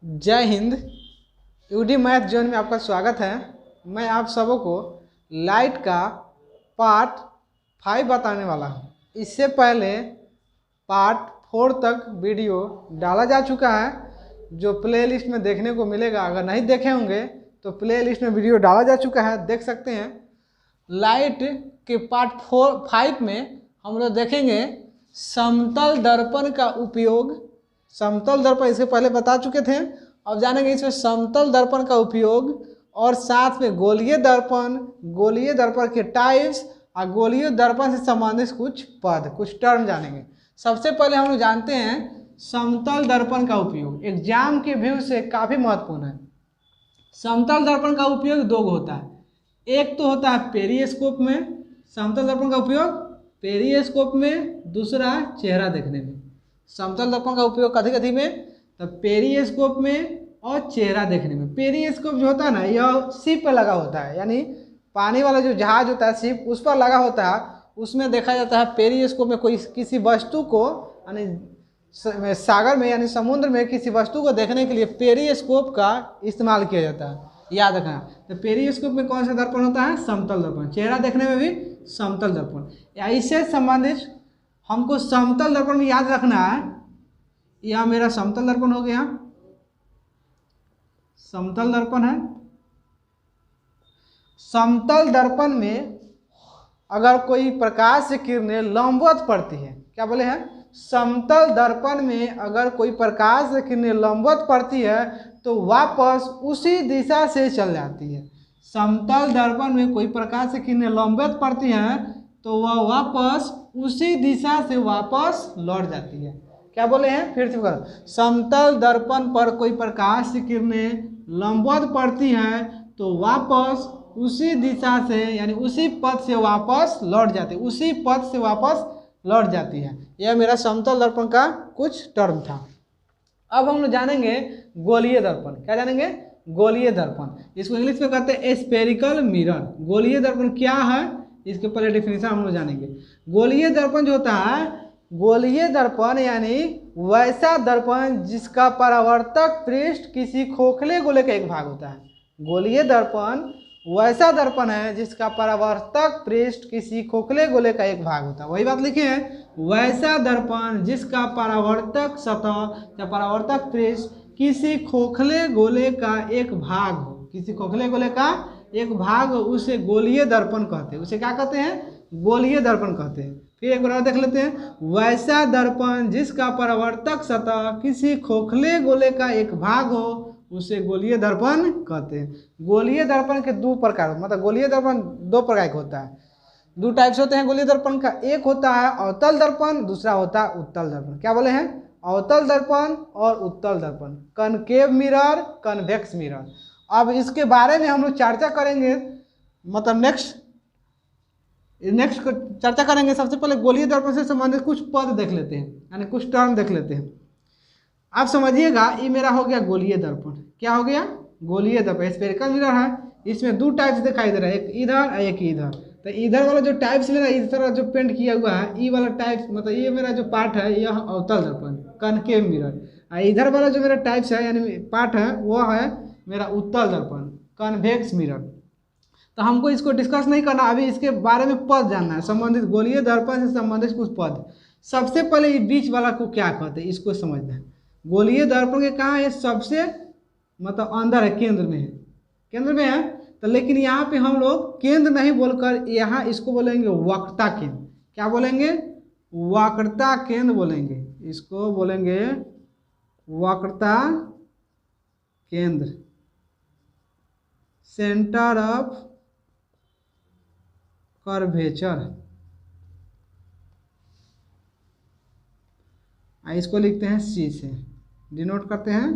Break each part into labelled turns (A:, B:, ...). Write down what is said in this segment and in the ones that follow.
A: जय Hind. UD math zone में आपका स्वागत है। मैं आप सबों को लाइट का पार्ट 5 बताने वाला हूं। इससे पहले पार्ट 4 तक वीडियो डाला जा चुका है, जो प्लेलिस्ट में देखने को मिलेगा। अगर नहीं देखे होंगे तो प्लेलिस्ट में वीडियो डाला जा चुका है, देख सकते हैं। लाइट के पार्ट 5 में हम लोग देखेंगे समतल दर्पण का उपयोग। समतल दर्पण इससे पहले बता चुके थे, अब जानेंगे इसमें समतल दर्पण का उपयोग और साथ में गोलीय दर्पण के टाइप्स और गोलीय दर्पण से संबंधित कुछ पद, कुछ टर्म जानेंगे। सबसे पहले हम लोग जानते हैं समतल दर्पण का उपयोग। एग्जाम के व्यू से काफ़ी महत्वपूर्ण है। समतल दर्पण का उपयोग दो होता है। एक तो होता है पेरिस्कोप में, समतल दर्पण का उपयोग पेरिस्कोप में, दूसरा चेहरा देखने में। समतल दर्पण का उपयोग कथी कथी में, तो पेरिस्कोप में और चेहरा देखने में। पेरिस्कोप जो होता है ना, यह शिप पर लगा होता है, यानी पानी वाला जो जहाज होता है शिप, उस पर लगा होता है। उसमें देखा जाता है पेरिस्कोप में कोई किसी वस्तु को, यानी सागर में यानी समुद्र में किसी वस्तु को देखने के लिए पेरिस्कोप का इस्तेमाल किया जाता है, याद रखना। तो पेरिस्कोप में कौन सा दर्पण होता है, समतल दर्पण। चेहरा देखने में भी समतल दर्पण। या इससे संबंधित हमको समतल दर्पण में याद रखना है। यह मेरा समतल दर्पण हो गया, समतल दर्पण है। समतल दर्पण में अगर कोई प्रकाश से किरणें लंबवत पड़ती है, क्या बोले हैं, समतल दर्पण में अगर कोई प्रकाश से किरणें लंबवत पड़ती है तो वापस उसी दिशा से चल जाती है। समतल दर्पण में कोई प्रकाश से किरणें लंबवत पड़ती हैं तो वह वापस उसी दिशा से वापस लौट जाती है। क्या बोले हैं, फिर से करो। समतल दर्पण पर कोई प्रकाश की किरणें लंबवत पड़ती हैं तो वापस उसी दिशा से, यानी उसी पथ से वापस लौट जाती है, उसी पथ से वापस लौट जाती है। यह मेरा समतल दर्पण का कुछ टर्म था। अब हम लोग जानेंगे गोलीय दर्पण। क्या जानेंगे, गोलीय दर्पण। इसको इंग्लिश में कहते हैं स्फेरिकल मिरर। गोलीय दर्पण क्या है, इसके पहले डेफिनेशन हम लोग जानेंगे। गोलीय दर्पण जो होता है, गोलीय दर्पण यानी वैसा दर्पण जिसका परावर्तक पृष्ठ किसी खोखले गोले का एक भाग होता है। गोलीय दर्पण वैसा दर्पण है जिसका परावर्तक पृष्ठ किसी खोखले गोले का एक भाग होता है। वही बात लिखे हैं, वैसा दर्पण जिसका परावर्तक सतह या परावर्तक पृष्ठ किसी खोखले गोले का एक भाग हो, किसी खोखले गोले का एक भाग हो, उसे गोलीय दर्पण कहते हैं। उसे क्या कहते हैं, गोलीय दर्पण कहते हैं। फिर एक बार और देख लेते हैं, वैसा दर्पण जिसका परावर्तक सतह किसी खोखले गोले का एक भाग हो, उसे गोलीय दर्पण कहते हैं। गोलीय दर्पण के दो प्रकार, मतलब गोलीय दर्पण दो प्रकार का होता है, दो टाइप्स होते हैं गोलीय दर्पण का। एक होता है अवतल दर्पण, दूसरा होता है उत्तल दर्पण। क्या बोले हैं, अवतल दर्पण और उत्तल दर्पण। Concave mirror, convex mirror. अब इसके बारे में हम लोग चर्चा करेंगे, मतलब नेक्स्ट चर्चा करेंगे। सबसे पहले गोलीय दर्पण से संबंधित कुछ पद देख लेते हैं, यानी कुछ टर्म देख लेते हैं। आप समझिएगा, ये मेरा हो गया गोलीय दर्पण। क्या हो गया, गोलीय दर्पण। स्फेरिकल मिरर है, इसमें दो टाइप्स दिखाई दे रहा है, एक इधर और एक इधर। तो इधर वाला जो टाइप्स मेरा इस तरह जो पेंट किया हुआ है, ये वाला टाइप्स, मतलब ये मेरा जो पार्ट है यह अवतल दर्पण, कनकेव मिरर। और इधर वाला जो मेरा टाइप्स है, यानी पार्ट है, वो है मेरा उत्तल दर्पण, कन्वेक्स मिरर। तो हमको इसको डिस्कस नहीं करना, अभी इसके बारे में पद जानना है, संबंधित गोलीय दर्पण से संबंधित कुछ पद। सबसे पहले ये बीच वाला को क्या कहते हैं, इसको समझना है। गोलीय दर्पण के कहाँ है, सबसे मतलब अंदर है, केंद्र में है, केंद्र में है। तो लेकिन यहाँ पे हम लोग केंद्र नहीं बोलकर यहाँ इसको बोलेंगे वक्रता केंद्र। क्या बोलेंगे, वक्रता केंद्र बोलेंगे, इसको बोलेंगे वक्रता केंद्र, सेंटर ऑफ कर्वेचर। इसको लिखते हैं सी से, डिनोट करते हैं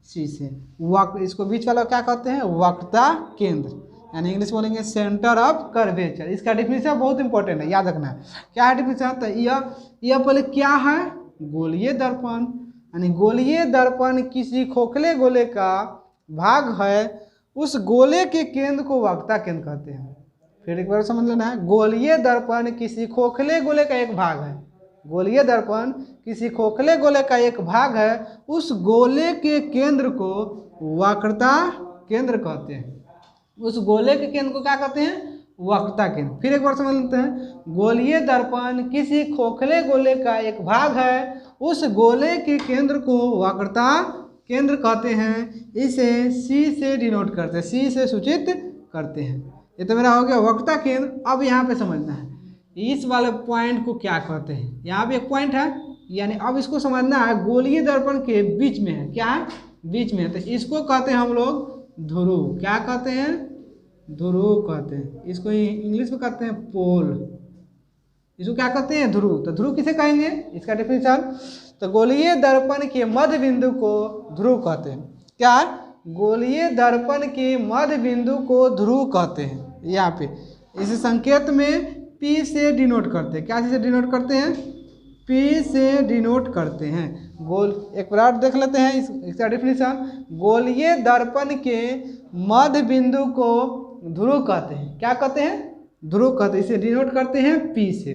A: सी से। इसको बीच वाला क्या कहते हैं, वक्रता केंद्र, यानी इंग्लिश बोलेंगे सेंटर ऑफ कर्वेचर। इसका डिफिनेशन बहुत इंपॉर्टेंट है, याद रखना है। क्या है डिफिनेशन, तो यह पहले क्या है, गोलीय दर्पण, यानी गोलीय दर्पण किसी खोखले गोले का भाग है, उस गोले के केंद्र को वक्रता केंद्र कहते हैं। फिर एक बार समझ लेना है, गोलीय दर्पण किसी खोखले गोले का एक भाग है, गोलीय दर्पण किसी खोखले गोले का एक भाग है, उस गोले के केंद्र को वक्रता केंद्र कहते हैं। उस गोले के केंद्र को क्या कहते हैं? वक्रता केंद्र। फिर एक बार समझ लेते हैं, गोलीय दर्पण किसी खोखले गोले का एक भाग है, उस गोले के केंद्र को वक्रता केंद्र कहते हैं। इसे सी से डिनोट करते हैं, सी से सूचित करते हैं। ये तो मेरा हो गया वक्रता केंद्र। अब यहाँ पे समझना है इस वाले पॉइंट को क्या कहते हैं। यहाँ पे एक पॉइंट है, यानी अब इसको समझना है गोलीय दर्पण के बीच में है। क्या है? बीच में है। तो इसको कहते हैं हम लोग ध्रुव। क्या कहते हैं? ध्रुव कहते हैं। इसको इंग्लिश में कहते हैं पोल। इसको क्या कहते हैं? ध्रुव। तो ध्रुव किसे कहेंगे? इसका डेफिनेशन, तो गोलीय दर्पण के मध्य बिंदु को ध्रुव कहते हैं। क्या? गोलीय दर्पण के मध्य बिंदु को ध्रुव कहते हैं। यहाँ पे इस संकेत में P से डिनोट करते हैं। क्या से डिनोट करते हैं? P से डिनोट करते हैं। गोल एक बार देख लेते हैं इसका डेफिनेशन, गोलीय दर्पण के मध्य बिंदु को ध्रुव कहते हैं। क्या कहते हैं? ध्रुव कहते हैं। इसे डिनोट करते हैं P से।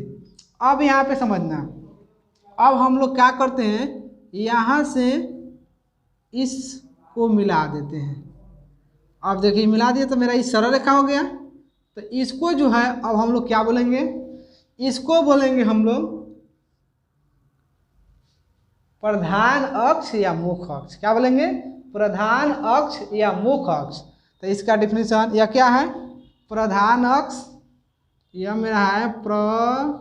A: अब यहाँ पे समझना, अब हम लोग क्या करते हैं, यहाँ से इसको मिला देते हैं। अब देखिए मिला दिया तो मेरा इस सरल रेखा हो गया। तो इसको जो है अब हम लोग क्या बोलेंगे? इसको बोलेंगे हम लोग प्रधान अक्ष या मुख्य अक्ष। क्या बोलेंगे? प्रधान अक्ष या मुख्य अक्ष। तो इसका डिफिनेशन या क्या है? प्रधान अक्ष, यह मेरा है प्रधान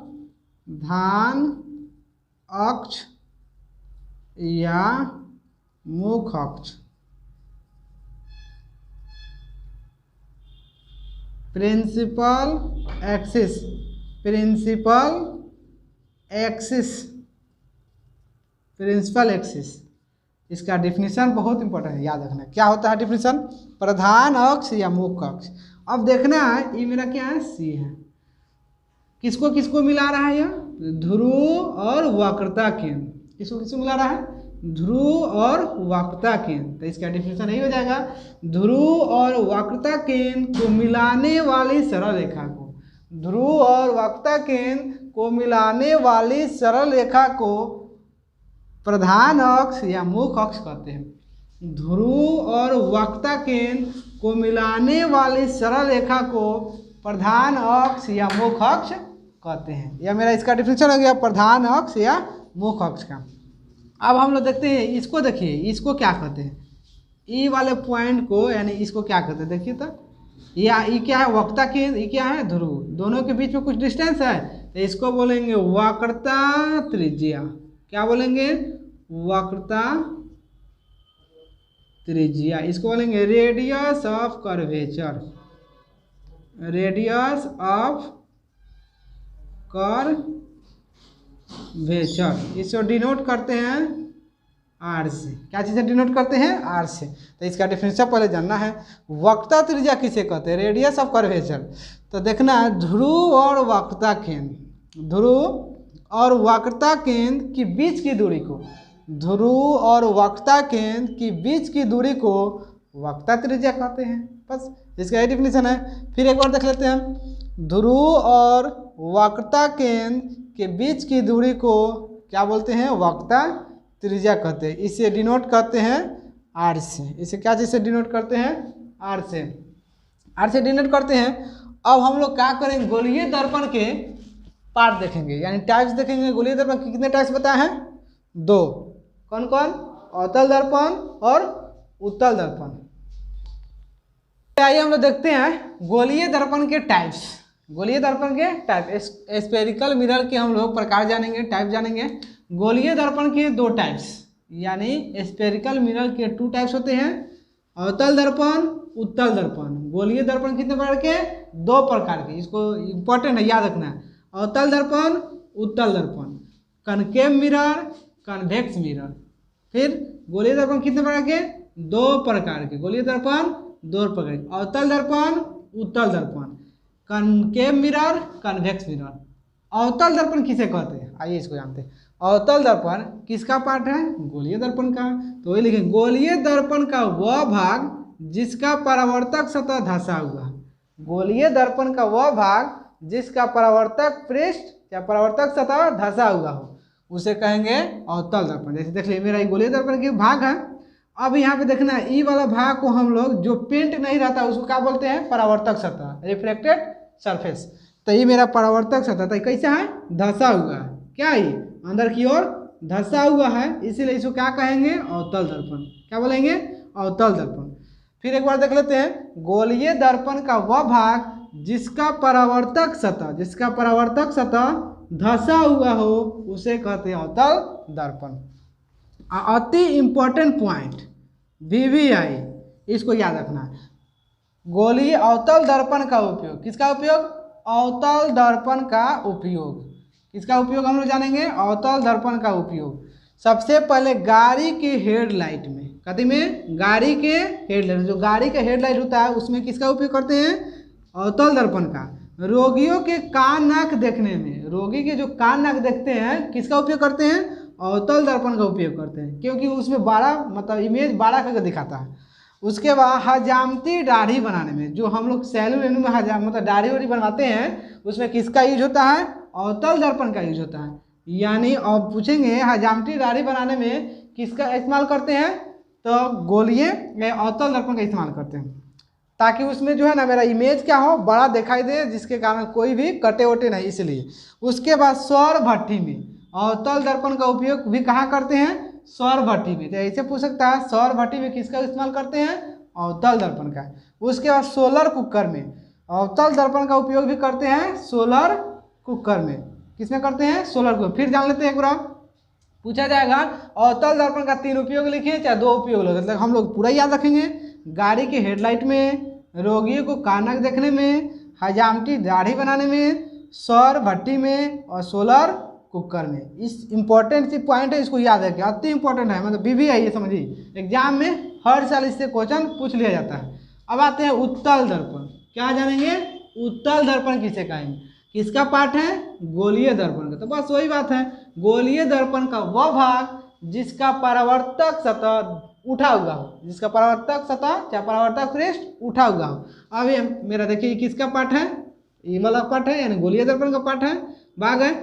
A: अक्ष या मुख्य अक्ष। Principal axis, principal axis, principal axis. इसका डिफिनीशन बहुत इंपॉर्टेंट है, याद रखना। क्या होता है डिफिनीशन? प्रधान अक्ष या मुख्य अक्ष। अब देखना है ये मेरा क्या है? सी है। किसको किसको मिला रहा है? यह ध्रुव और वक्रता केंद्र। किसको किसको मिला रहा है? ध्रुव और वक्रता केंद्र। तो इसका डिफिनेशन यही हो जाएगा, ध्रुव और वक्रता केंद्र को मिलाने वाली सरल रेखा को, ध्रुव और वक्रता केंद्र को मिलाने वाली सरल रेखा को प्रधान अक्ष या मुख्य अक्ष कहते हैं। ध्रुव और वक्रता केंद्र को मिलाने वाली सरल रेखा को प्रधान अक्ष या मुख्य अक्ष कहते हैं। यह मेरा इसका डिफिनेशन हो गया, प्रधान अक्ष या मुख्य अक्ष का। अब हम लोग देखते हैं इसको। देखिए इसको क्या कहते हैं? ई वाले पॉइंट को, यानी इसको क्या कहते हैं? देखिए तो ये क्या है? वक्रता केंद्र। ये क्या है? ध्रुव। दोनों के बीच में कुछ डिस्टेंस है, तो इसको बोलेंगे वक्रता त्रिज्या। क्या बोलेंगे? वक्रता त्रिज्या। इसको बोलेंगे radius of curvature, radius of curvature. इसको डिनोट करते हैं आर से। क्या चीज़ से डिनोट करते हैं? आर से। तो इसका डिफिनेशन पहले जानना है। वक्रता त्रिज्या किसे कहते हैं? Radius of curvature. तो देखना है ध्रुव और वक्रता केंद्र, ध्रुव और वक्रता केंद्र की बीच की दूरी को, ध्रुव और वक्रता केंद्र की बीच की दूरी को वक्रता त्रिज्या कहते हैं। बस इसका यही डिफिनेशन है। फिर एक बार देख लेते हैं, ध्रुव और वक्रता केंद्र के बीच की दूरी को क्या बोलते हैं? वक्रता त्रिज्या कहते हैं। इसे डिनोट करते हैं आर से। इसे क्या चीज़ से डिनोट करते हैं? आर से। आर से डिनोट करते हैं। अब हम लोग क्या करेंगे? गोलीय दर्पण के पार्ट देखेंगे, यानी टाइप्स देखेंगे। गोलीय दर्पण के कितने टाइप्स बताए हैं? 2। कौन कौन? अवतल दर्पण और उत्तल दर्पण। आइए हम लोग देखते हैं गोलीय दर्पण के टाइप्स। गोलीय दर्पण के टाइप, स्फेरिकल मिरर के हम लोग प्रकार जानेंगे, टाइप जानेंगे। गोलीय दर्पण के 2 टाइप्स, यानी स्फेरिकल मिरर के 2 टाइप्स होते हैं, अवतल दर्पण, उत्तल दर्पण। गोलीय दर्पण कितने प्रकार के? 2 प्रकार के। इसको इंपॉर्टेंट है, याद रखना है। अवतल दर्पण, उत्तल दर्पण, कनकेव मिरर, कन्वेक्स मिरर। फिर गोलीय दर्पण कितने प्रकार के? 2 प्रकार के। गोलीय दर्पण 2 प्रकार के, अवतल दर्पण, उत्तल दर्पण, कनकेव मिरर, कन्वेक्स मिरर। अवतल दर्पण किसे कहते हैं? आइए इसको जानते हैं। अवतल दर्पण किसका पार्ट है? गोलीय दर्पण का। तो वही लिखेंगे, गोलीय दर्पण का वह भाग जिसका परावर्तक सतह धंसा हुआ है। गोलीय दर्पण का वह भाग जिसका परावर्तक पृष्ठ या परावर्तक सतह धंसा हुआ हो। उसे कहेंगे अवतल दर्पण। जैसे देख लीजिए मेरा ये गोलीय दर्पण के भाग है। अब यहाँ पे देखना है ई वाला भाग को हम लोग जो पेंट नहीं रहता उसको क्या बोलते हैं, परावर्तक सतह, रिफ्लेक्टेड सरफेस। तो ये मेरा परावर्तक सतह तो कैसा है, धंसा हुआ है, क्या ये अंदर की ओर धंसा हुआ है, इसीलिए इसको क्या कहेंगे, अवतल दर्पण। क्या बोलेंगे, अवतल दर्पण। फिर एक बार देख लेते हैं, गोलीय दर्पण का वह भाग जिसका परावर्तक सतह धंसा हुआ हो उसे कहते हैं अवतल दर्पण। अति इंपॉर्टेंट पॉइंट VVI, इसको याद रखना है। गोलीय अवतल दर्पण का उपयोग, किसका उपयोग, अवतल दर्पण का उपयोग, किसका उपयोग हम लोग जानेंगे, अवतल दर्पण का उपयोग। सबसे पहले गाड़ी के हेडलाइट में, कथी में, गाड़ी के हेडलाइट, जो गाड़ी का हेडलाइट होता है उसमें किसका उपयोग करते हैं, अवतल दर्पण का। रोगियों के कान नाक देखने में, रोगी के जो कान नाक देखते हैं किसका उपयोग करते हैं, अवतल दर्पण का उपयोग करते हैं, क्योंकि उसमें बड़ा मतलब इमेज बड़ा करके दिखाता है। उसके बाद हजामती दाढ़ी बनाने में, जो हम लोग सैलून में मतलब दाढ़ी वाड़ी बनवाते हैं उसमें किसका यूज होता है, अवतल दर्पण का यूज होता है। यानी अब पूछेंगे हजामती दाढ़ी बनाने में किसका इस्तेमाल करते हैं, तो गोलीय अवतल दर्पण का इस्तेमाल करते हैं, ताकि उसमें जो है ना मेरा इमेज क्या हो, बड़ा दिखाई दे, जिसके कारण कोई भी कटे वटे नहीं, इसलिए। उसके बाद सौर भट्टी में अवतल दर्पण का उपयोग भी कहाँ करते हैं, सौर भट्टी में। तो ऐसे पूछ सकता है सौर भट्टी में किसका इस्तेमाल करते हैं, अवतल दर्पण का। उसके बाद सोलर कुकर में अवतल दर्पण का उपयोग भी करते हैं, सोलर कुकर में, किसमें करते हैं, सोलर कुकर। फिर जान लेते हैं, एक बार पूछा जाएगा अवतल दर्पण का 3 उपयोग लिखिए चाहे 2 उपयोग लिखिए, मतलब हम लोग पूरा याद रखेंगे। गाड़ी के हेडलाइट में, रोगियों को कान नाक देखने में, हजामती दाढ़ी बनाने में, सौर भट्टी में और सोलर कुकर में। इस इंपॉर्टेंट सी पॉइंट है, इसको याद रखें, अति इंपॉर्टेंट है, मतलब VVI ये समझिए, एग्जाम में हर साल इससे क्वेश्चन पूछ लिया जाता है। अब आते हैं उत्तल दर्पण। क्या जानेंगे, उत्तल दर्पण किसे कहेंगे, किसका पार्ट है, गोलीय दर्पण का। तो बस वही बात है, गोलीय दर्पण का वह भाग जिसका परावर्तक सतह उठा हुआ हो, जिसका परावर्तक सतह या परावर्तक पृष्ठ उठा हुआ हो। अब ये मेरा देखिए किसका पार्ट है, ये वाला पार्ट है, यानी गोलीय दर्पण का पार्ट है, भाग है।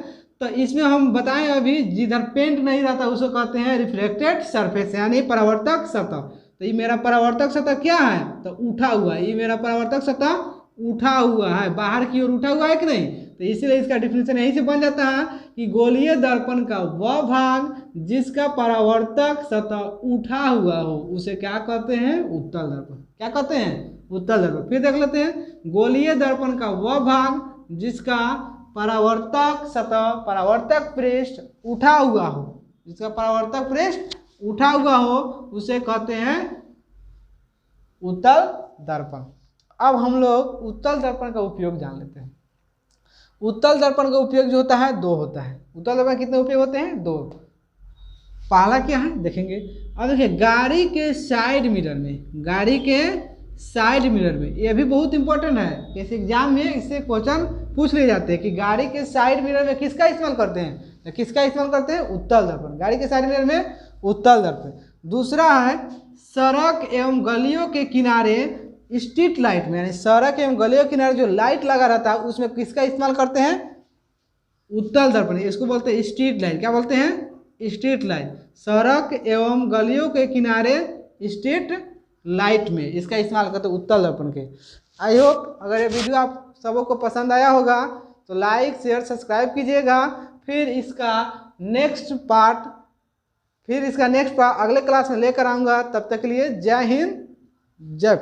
A: तो इसमें हम बताएं अभी जिधर पेंट नहीं रहता उसको कहते हैं रिफ्लेक्टेड सरफेस, यानी परावर्तक सतह। तो ये मेरा परावर्तक सतह क्या है, तो उठा हुआ है, ये मेरा परावर्तक सतह उठा हुआ है, बाहर की ओर उठा हुआ है कि नहीं। तो इसीलिए इसका डिफिनेशन यहीं से बन जाता है कि गोलीय दर्पण का वह भाग जिसका परावर्तक सतह उठा हुआ हो उसे क्या कहते हैं, उत्तल दर्पण। क्या कहते हैं, उत्तल दर्पण। फिर देख लेते हैं, गोलीय दर्पण का वह भाग जिसका परावर्तक सतह, परावर्तक पृष्ठ उठा हुआ हो, जिसका परावर्तक पृष्ठ उठा हुआ हो उसे कहते हैं उत्तल दर्पण। अब हम लोग उत्तल दर्पण का उपयोग जान लेते हैं। उत्तल दर्पण का उपयोग जो होता है 2 होता है। उत्तल दर्पण कितने उपयोग होते हैं, 2। पहला क्या है देखेंगे, अब देखिए गाड़ी के साइड मिरर में, गाड़ी के साइड मिरर में, ये भी बहुत इंपॉर्टेंट है, इस एग्जाम में इससे क्वेश्चन पूछ लिए जाते हैं कि गाड़ी के साइड मिरर में किसका इस्तेमाल करते हैं, तो किसका इस्तेमाल करते हैं, उत्तल दर्पण। गाड़ी के साइड मिरर में उत्तल दर्पण। दूसरा है सड़क एवं गलियों के किनारे स्ट्रीट लाइट में, यानी सड़क एवं गलियों के किनारे जो लाइट लगा रहता है उसमें किसका इस्तेमाल करते हैं, उत्तल दर्पण। इसको बोलते हैं स्ट्रीट लाइट। क्या बोलते हैं, स्ट्रीट लाइट। सड़क एवं गलियों के किनारे स्ट्रीट लाइट में इसका इस्तेमाल करते हैं उत्तल दर्पण के। आई होप अगर ये वीडियो आप सबको पसंद आया होगा तो लाइक शेयर सब्सक्राइब कीजिएगा। फिर इसका नेक्स्ट पार्ट अगले क्लास में लेकर आऊँगा। तब तक के लिए जय हिंद, जय